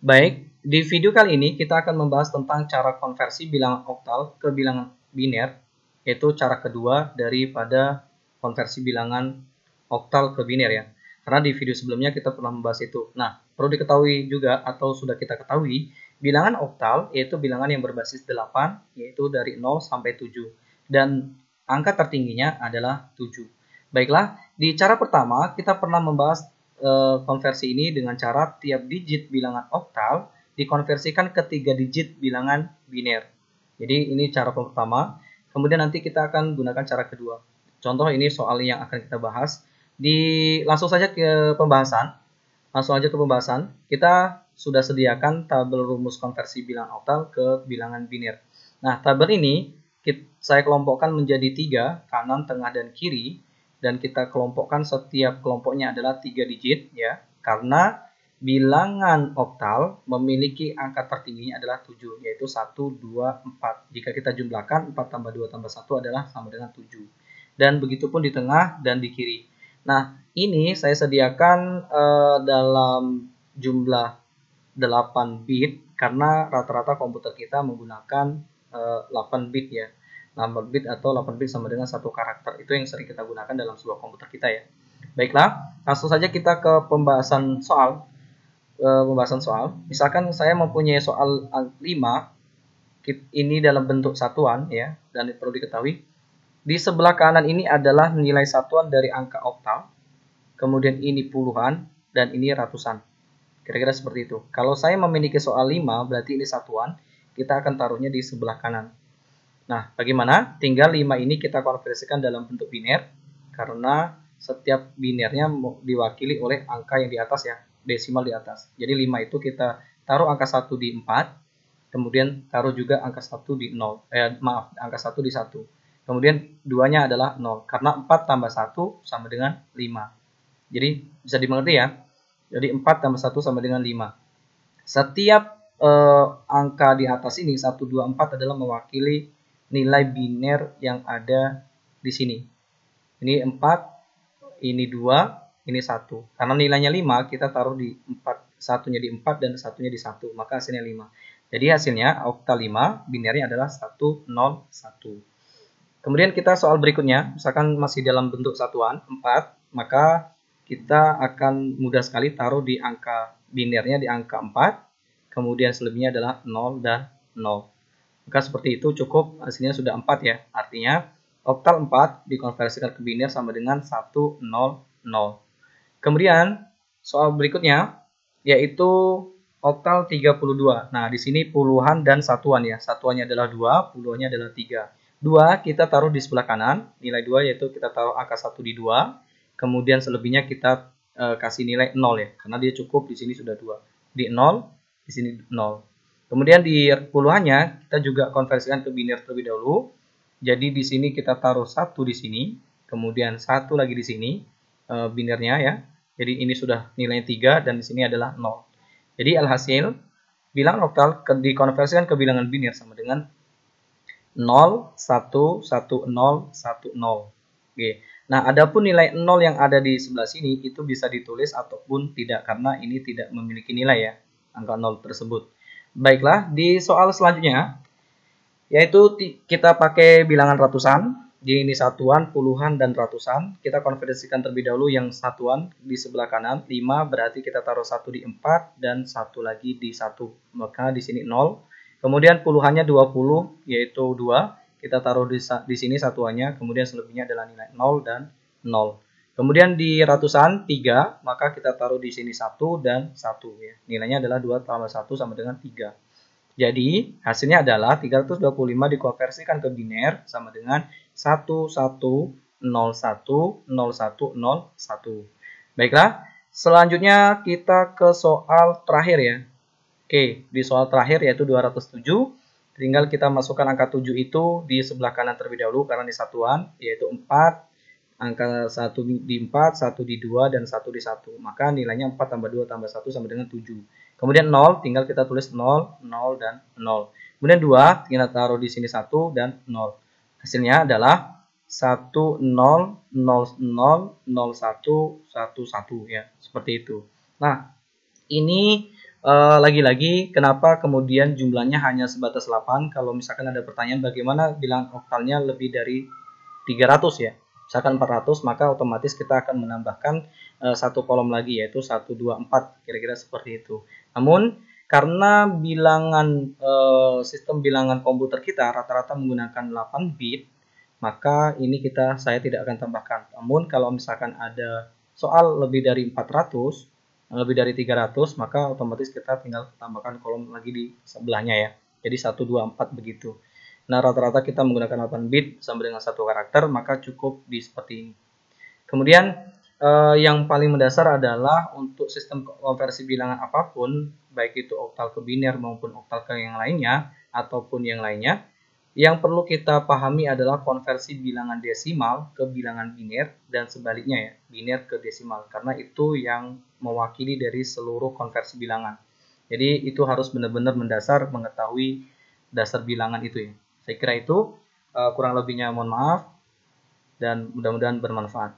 Baik, di video kali ini kita akan membahas tentang cara konversi bilangan oktal ke bilangan biner, yaitu cara kedua daripada konversi bilangan oktal ke biner ya. Karena di video sebelumnya kita pernah membahas itu. Nah, perlu diketahui juga atau sudah kita ketahui, bilangan oktal yaitu bilangan yang berbasis 8, yaitu dari 0 sampai 7. Dan angka tertingginya adalah 7. Baiklah, di cara pertama kita pernah membahas konversi ini dengan cara tiap digit bilangan oktal dikonversikan ke 3 digit bilangan biner. Jadi ini cara pertama. Kemudian nanti kita akan gunakan cara kedua. Contoh ini soal yang akan kita bahas. Langsung saja ke pembahasan. Langsung aja ke pembahasan. Kita sudah sediakan tabel rumus konversi bilangan oktal ke bilangan biner. Nah, tabel ini saya kelompokkan menjadi 3, kanan, tengah, dan kiri. Dan kita kelompokkan setiap kelompoknya adalah 3 digit ya, karena bilangan oktal memiliki angka tertingginya adalah 7, yaitu 1, 2, 4. Jika kita jumlahkan 4 tambah 2 tambah 1 adalah sama dengan 7. Dan begitupun di tengah dan di kiri. Nah, ini saya sediakan dalam jumlah 8 bit karena rata-rata komputer kita menggunakan 8 bit ya. 8 bit atau 8 bit sama dengan 1 karakter. Itu yang sering kita gunakan dalam sebuah komputer kita ya. Baiklah, langsung saja kita ke pembahasan soal. Misalkan saya mempunyai soal 5, ini dalam bentuk satuan ya, dan perlu diketahui di sebelah kanan ini adalah nilai satuan dari angka oktal, kemudian ini puluhan, dan ini ratusan. Kira-kira seperti itu. Kalau saya memiliki soal 5, berarti ini satuan, kita akan taruhnya di sebelah kanan. Nah, bagaimana? Tinggal 5 ini kita konversikan dalam bentuk biner, karena setiap binernya diwakili oleh angka yang di atas ya, desimal di atas. Jadi 5 itu kita taruh angka 1 di 4, kemudian taruh juga angka 1 di 0. Angka 1 di 1. Kemudian 2-nya adalah 0, karena 4 tambah 1 sama dengan 5. Jadi bisa dimengerti ya. Jadi 4 tambah 1 sama dengan 5. Setiap angka di atas ini, 1, 2, 4 adalah mewakili nilai biner yang ada di sini. Ini 4, ini 2, ini 1. Karena nilainya 5, kita taruh di 4. Satunya di 4 dan satunya di 1. Maka hasilnya 5. Jadi hasilnya oktal 5, binernya adalah 1, 0, 1. Kemudian kita soal berikutnya, misalkan masih dalam bentuk satuan, 4. Maka kita akan mudah sekali taruh di angka binernya di angka 4. Kemudian selebihnya adalah 0 dan 0. Maka seperti itu cukup, hasilnya sudah 4 ya. Artinya oktal 4 dikonversikan ke biner sama dengan 1, 0, 0. Kemudian soal berikutnya yaitu oktal 32. Nah, di sini puluhan dan satuan ya. Satuannya adalah 2, puluhannya adalah 3. 2 kita taruh di sebelah kanan, nilai 2 yaitu kita taruh angka 1 di 2. Kemudian selebihnya kita kasih nilai 0 ya, karena dia cukup di sini sudah 2. Di 0, di sini 0. Kemudian di puluhannya kita juga konversikan ke biner terlebih dahulu. Jadi di sini kita taruh 1 di sini, kemudian 1 lagi di sini binernya ya. Jadi ini sudah nilainya 3 dan di sini adalah 0. Jadi alhasil bilangan oktal dikonversikan ke bilangan biner sama dengan 0, 1, 1, 0, 1, 0. Oke. Nah, adapun nilai 0 yang ada di sebelah sini itu bisa ditulis ataupun tidak karena ini tidak memiliki nilai ya, angka 0 tersebut. Baiklah, di soal selanjutnya, yaitu kita pakai bilangan ratusan, di ini satuan, puluhan, dan ratusan. Kita konversikan terlebih dahulu yang satuan di sebelah kanan, 5 berarti kita taruh 1 di 4, dan 1 lagi di 1. Maka di sini 0. Kemudian puluhannya 20, yaitu 2. Kita taruh di sini satuannya, kemudian selebihnya adalah nilai 0 dan 0. Kemudian di ratusan 3, maka kita taruh di sini 1 dan 1 ya. Nilainya adalah 2 tambah 1 sama dengan 3. Jadi hasilnya adalah 325 dikonversikan ke biner sama dengan 11010101. Baiklah, selanjutnya kita ke soal terakhir ya. Oke, di soal terakhir yaitu 207. Tinggal kita masukkan angka 7 itu di sebelah kanan terlebih dahulu karena di satuan yaitu 4. Angka 1 di 4, 1 di 2, dan 1 di 1. Maka nilainya 4 tambah 2 tambah 1 sama dengan 7. Kemudian 0, tinggal kita tulis 0, 0, dan 0. Kemudian 2, tinggal taruh di sini 1 dan 0. Hasilnya adalah 1, 0, 0, 0, 0, 1, 1, 1 ya. Seperti itu. Nah, ini Lagi-lagi kenapa kemudian jumlahnya hanya sebatas 8? Kalau misalkan ada pertanyaan bagaimana bilangan oktalnya lebih dari 300 ya. Misalkan 400, maka otomatis kita akan menambahkan satu kolom lagi, yaitu 1, 2, 4, kira-kira seperti itu. Namun karena bilangan sistem bilangan komputer kita rata-rata menggunakan 8 bit, maka ini saya tidak akan tambahkan. Namun kalau misalkan ada soal lebih dari 400, lebih dari 300, maka otomatis kita tinggal tambahkan kolom lagi di sebelahnya ya. Jadi 1, 2, 4 begitu. Nah, rata-rata kita menggunakan 8 bit sampai dengan satu karakter, maka cukup di seperti ini. Kemudian yang paling mendasar adalah untuk sistem konversi bilangan apapun, baik itu oktal ke biner maupun oktal ke yang lainnya, ataupun yang lainnya, yang perlu kita pahami adalah konversi bilangan desimal ke bilangan biner dan sebaliknya ya, biner ke desimal, karena itu yang mewakili dari seluruh konversi bilangan. Jadi itu harus benar-benar mendasar mengetahui dasar bilangan itu ya. Saya kira itu, kurang lebihnya mohon maaf dan mudah-mudahan bermanfaat.